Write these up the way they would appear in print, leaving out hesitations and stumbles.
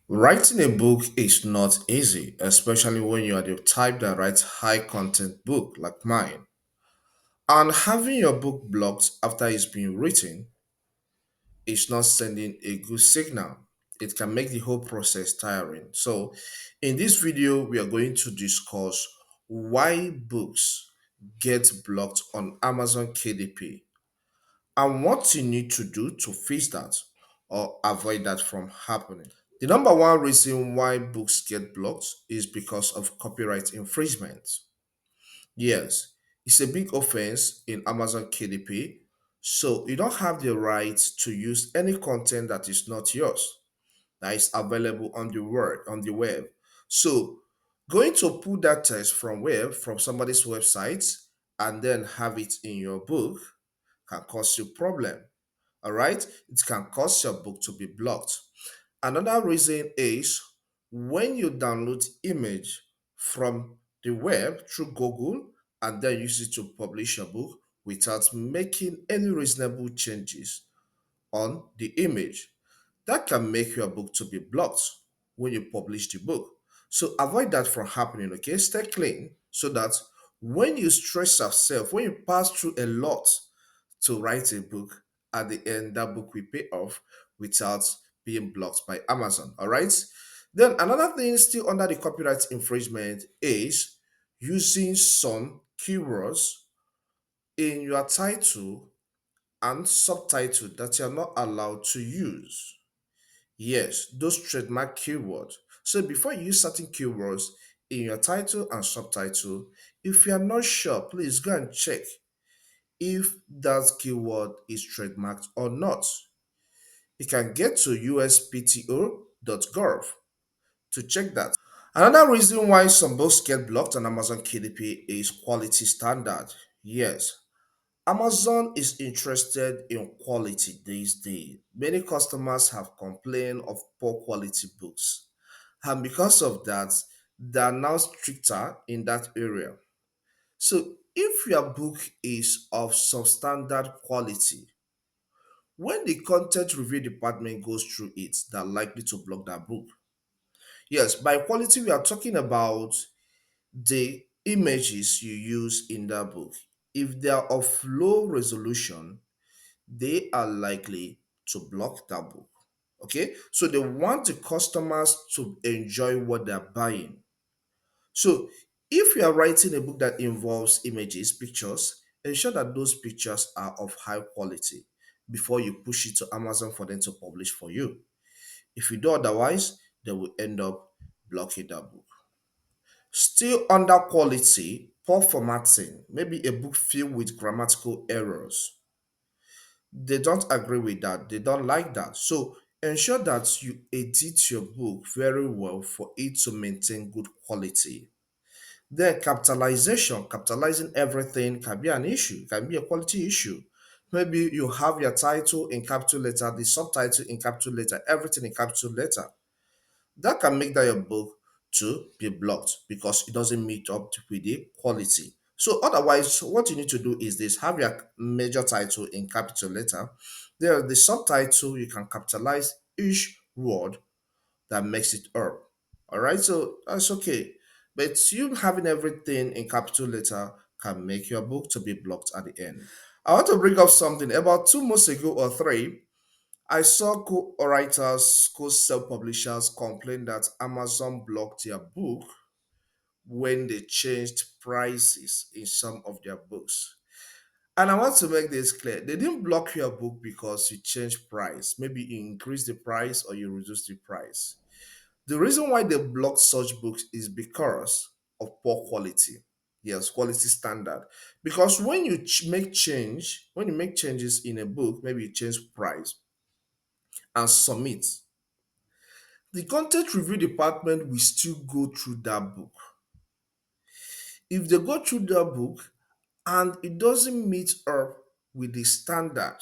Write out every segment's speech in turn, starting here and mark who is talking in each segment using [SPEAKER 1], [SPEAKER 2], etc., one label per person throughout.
[SPEAKER 1] Writing a book is not easy, especially when you are the type that writes high content book like mine. And having your book blocked after it's been written is not sending a good signal. It can make the whole process tiring. So, in this video, we are going to discuss why books get blocked on Amazon KDP and what you need to do to fix that or avoid that from happening. The number one reason why books get blocked is because of copyright infringement. Yes, it's a big offense in Amazon KDP, so you don't have the right to use any content that is not yours, that is available on the web. So going to pull that text from somebody's website and then have it in your book can cause you problem. All right, it can cause your book to be blocked. Another reason is when you download image from the web through Google and then use it to publish your book without making any reasonable changes on the image. That can make your book to be blocked when you publish the book. So avoid that from happening, okay? Stay clean so that when you stress yourself, when you pass through a lot to write a book, at the end, that book will pay off without being blocked by Amazon. All right. Then another thing still under the copyright infringement is using some keywords in your title and subtitle that you're not allowed to use. Yes, those trademark keywords. So before you use certain keywords in your title and subtitle, if you are not sure, please go and check if that keyword is trademarked or not. You can get to uspto.gov to check that. Another reason why some books get blocked on Amazon KDP is quality standard. Yes, Amazon is interested in quality these days. Many customers have complained of poor quality books. And because of that, they are now stricter in that area. So if your book is of substandard quality, when the content review department goes through it, they're likely to block that book. Yes, by quality, we are talking about the images you use in that book. If they are of low resolution, they are likely to block that book. Okay, so they want the customers to enjoy what they're buying. So if you are writing a book that involves images, pictures, ensure that those pictures are of high quality before you push it to Amazon for them to publish for you. If you do otherwise, they will end up blocking that book. Still under quality, poor formatting, maybe a book filled with grammatical errors. They don't agree with that. They don't like that. So ensure that you edit your book very well for it to maintain good quality. Then capitalizing everything can be an issue, can be a quality issue. Maybe you have your title in capital letter, the subtitle in capital letter, everything in capital letter. That can make that your book to be blocked because it doesn't meet up with the quality. So otherwise, what you need to do is this: have your major title in capital letter. There, the subtitle you can capitalize each word that makes it up. All right, so that's okay. But you having everything in capital letter can make your book to be blocked at the end. I want to bring up something. About 2 months ago or three, I saw co-writers, co-self-publishers complain that Amazon blocked their book when they changed prices in some of their books. And I want to make this clear. They didn't block your book because you changed price. Maybe you increase the price or you reduce the price. The reason why they block such books is because of poor quality. Yes, quality standard. Because when you when you make changes in a book, maybe you change price and submit, the content review department will still go through that book. If they go through that book and it doesn't meet up with the standard,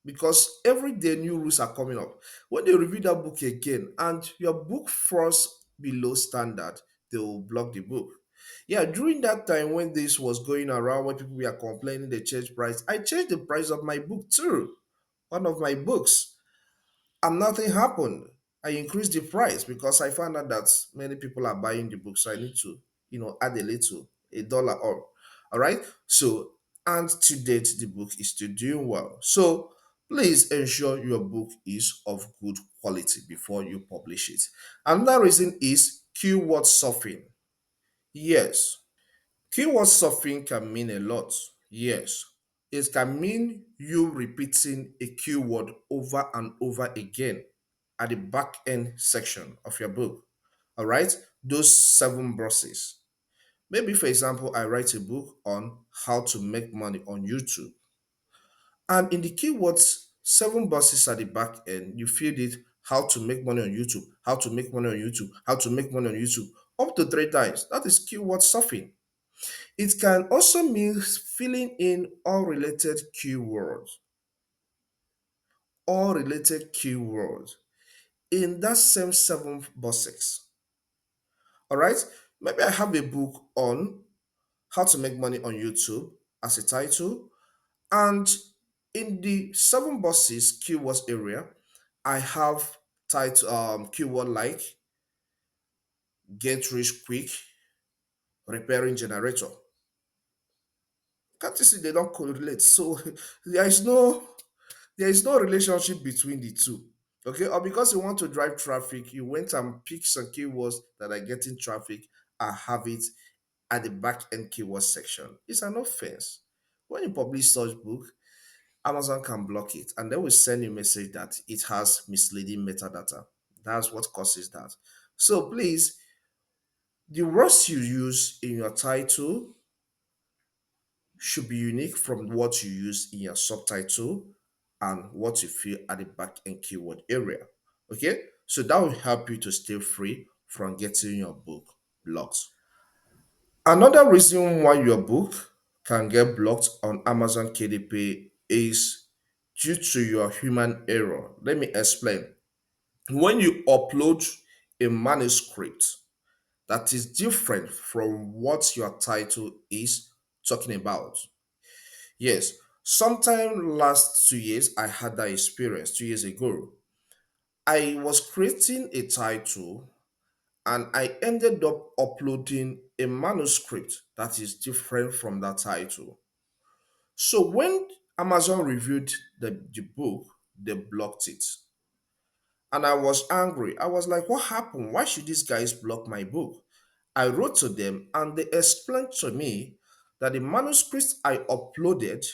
[SPEAKER 1] because every day new rules are coming up. When they review that book again and your book falls below standard, they will block the book. Yeah, during that time when this was going around, when people were complaining they changed price, I changed the price of my book too. One of my books, and nothing happened. I increased the price because I found out that many people are buying the book, so I need to, add a little, $1 or all right. So, and to date, the book is still doing well. So please ensure your book is of good quality before you publish it. Another reason is keyword surfing. Yes, keyword surfing can mean a lot. Yes, it can mean you repeating a keyword over and over again at the back end section of your book. All right, those seven bosses. Maybe, for example, I write a book on how to make money on YouTube. And in the keywords, seven bosses at the back end, you feed it how to make money on YouTube, how to make money on YouTube, how to make money on YouTube, up to three times. That is keyword surfing. It can also mean filling in all related keywords in that same seven boxes. All right. Maybe I have a book on how to make money on YouTube as a title, and in the seven boxes keywords area, I have title keyword like get rich quick, repairing generator. Can't you see they don't correlate? So there is no there is no relationship between the two. Okay, or because you want to drive traffic, you went and picked some keywords that are getting traffic and have it at the back end keyword section. It's an offense. When you publish such book, Amazon can block it and they will send you a message that it has misleading metadata. That's what causes that. So please, the words you use in your title should be unique from what you use in your subtitle and what you feel at the back end keyword area. Okay, so that will help you to stay free from getting your book blocked. Another reason why your book can get blocked on Amazon KDP is due to your human error. Let me explain. When you upload a manuscript that is different from what your title is talking about, yes, sometime last 2 years, I had that experience 2 years ago. I was creating a title and I ended up uploading a manuscript that is different from that title. So when Amazon reviewed the book, they blocked it. And I was angry. I was like, what happened? Why should these guys block my book? I wrote to them and they explained to me that the manuscript I uploaded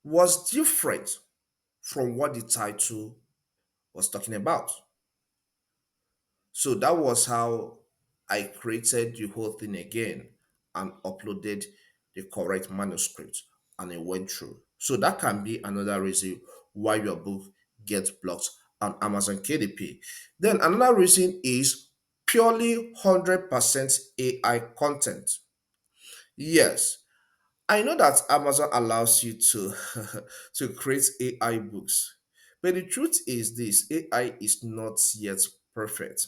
[SPEAKER 1] was different from what the title was talking about. So that was how I created the whole thing again and uploaded the correct manuscript and it went through. So that can be another reason why your book gets blocked on Amazon KDP. Then another reason is purely 100% AI content. Yes, I know that Amazon allows you to to create AI books. But the truth is this, AI is not yet perfect.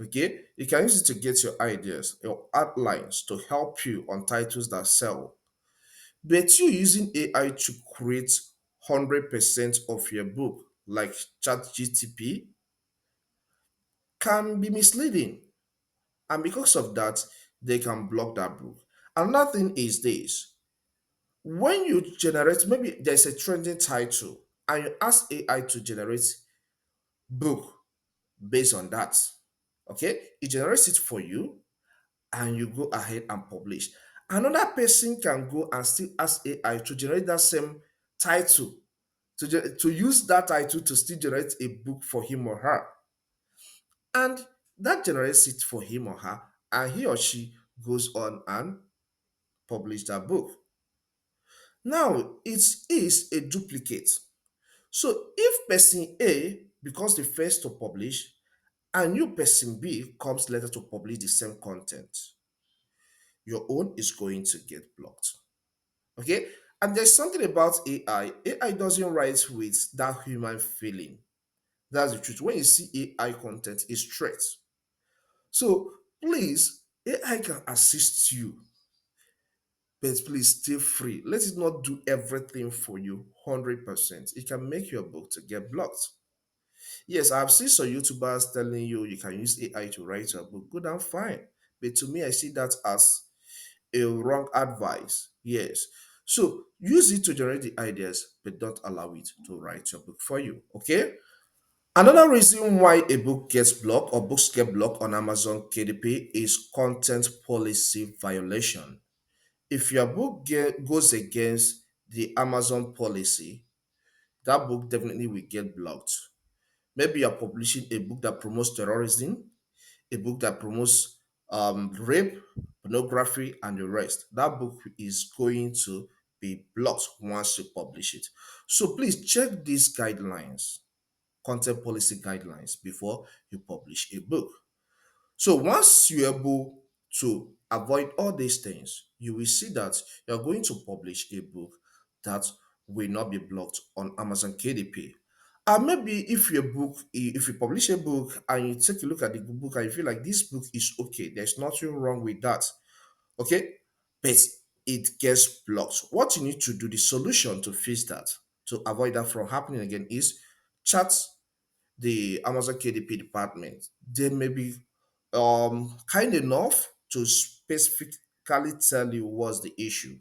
[SPEAKER 1] Okay, you can use it to get your ideas, your outlines to help you on titles that sell. But you using AI to create 100% of your book, like ChatGTP, can be misleading. And because of that, they can block that book. Another thing is this, when you generate, maybe there's a trending title and you ask AI to generate book based on that. Okay, it generates it for you and you go ahead and publish. Another person can go and still ask AI to generate that same title, to use that title to still generate a book for him or her. And that generates it for him or her, and he or she goes on and publish that book. Now, it is a duplicate. So if person A becomes the first to publish, and you person B comes later to publish the same content, your own is going to get blocked. Okay, and there's something about AI doesn't write with that human feeling. That's the truth. When you see AI content, it's straight. So please, AI can assist you, but please stay free. Let it not do everything for you 100%. It can make your book to get blocked. Yes, I've seen some YouTubers telling you you can use AI to write your book. Good and fine. But to me, I see that as a wrong advice. Yes. So use it to generate the ideas, but don't allow it to write your book for you. Okay. Another reason why a book gets blocked or books get blocked on Amazon KDP is content policy violation. If your book goes against the Amazon policy, that book definitely will get blocked. Maybe you're publishing a book that promotes terrorism, a book that promotes rape, pornography, and the rest. That book is going to be blocked once you publish it. So please check these guidelines, content policy guidelines, before you publish a book. So once you're able to avoid all these things, you will see that you're going to publish a book that will not be blocked on Amazon KDP. And maybe if you publish a book and you take a look at the book and you feel like this book is okay, there's nothing wrong with that, okay, but it gets blocked. What you need to do, the solution to fix that, to avoid that from happening again, is chat the Amazon KDP department. They may be kind enough to specifically tell you what's the issue,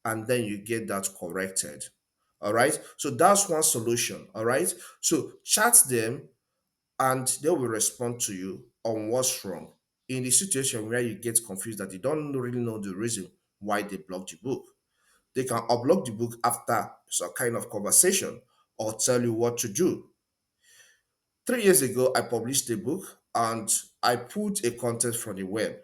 [SPEAKER 1] and then you get that corrected. All right. So that's one solution. All right. So chat them and they will respond to you on what's wrong. In the situation where you get confused that you don't really know the reason why they blocked the book, they can unblock the book after some kind of conversation or tell you what to do. 3 years ago, I published a book and I put a content from the web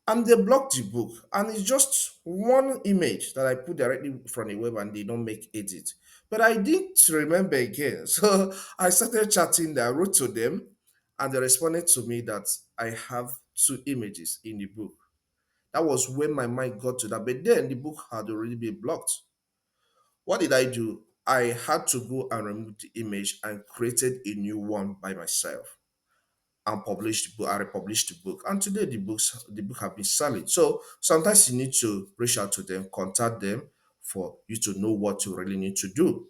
[SPEAKER 1] and they blocked the book. And it's just one image that I put directly from the web and they don't make edit. But I didn't remember again. So I started chatting there, I wrote to them and they responded to me that I have two images in the book. That was when my mind got to that. But then the book had already been blocked. What did I do? I had to go and remove the image and created a new one by myself and published the book. I republished the book, and today the book have been selling. So sometimes you need to reach out to them, contact them for you to know what you really need to do.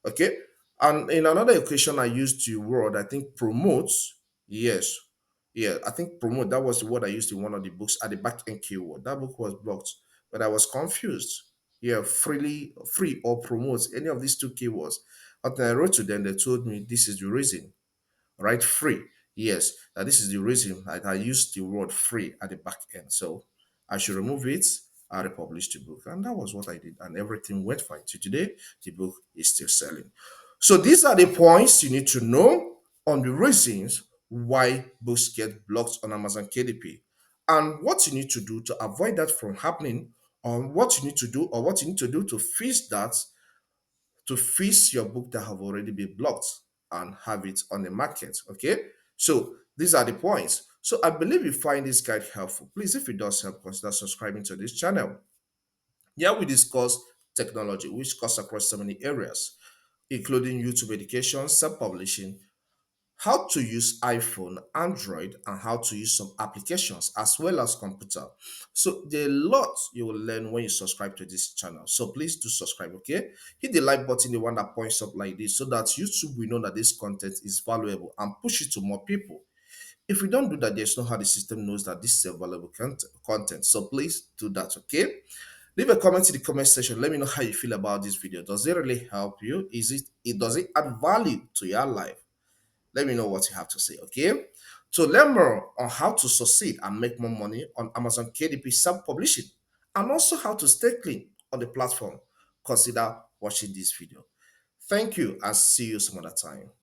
[SPEAKER 1] Okay. And in another occasion, I used the word, I think, promotes. Yes. Yeah, I think promote. That was the word I used in one of the books at the back end keyword. That book was blocked, but I was confused. Yeah, free or promote, any of these two keywords. But then I wrote to them, they told me this is the reason, right? Free. Yes, this is the reason that I used the word free at the back end. So I should remove it. I republished the book. And that was what I did. And everything went fine. To today, the book is still selling. So these are the points you need to know on the reasons why books get blocked on Amazon KDP. And what you need to do to avoid that from happening, or what you need to do, or what you need to do to fix that, to fix your book that have already been blocked and have it on the market. Okay. So these are the points. So I believe you find this guide helpful. Please, if it does help, consider subscribing to this channel. Here we discuss technology, which cuts across so many areas, including YouTube education, self-publishing, how to use iPhone, Android, and how to use some applications as well as computer. So there are a lot you will learn when you subscribe to this channel. So please do subscribe, okay? Hit the like button, the one that points up like this, so that YouTube will know that this content is valuable and push it to more people. If we don't do that, there's no how the system knows that this is a valuable content. So please do that, okay? Leave a comment in the comment section. Let me know how you feel about this video. Does it really help you? Does it add value to your life? Let me know what you have to say, okay? To learn more on how to succeed and make more money on Amazon KDP self-publishing and also how to stay clean on the platform, consider watching this video. Thank you and see you some other time.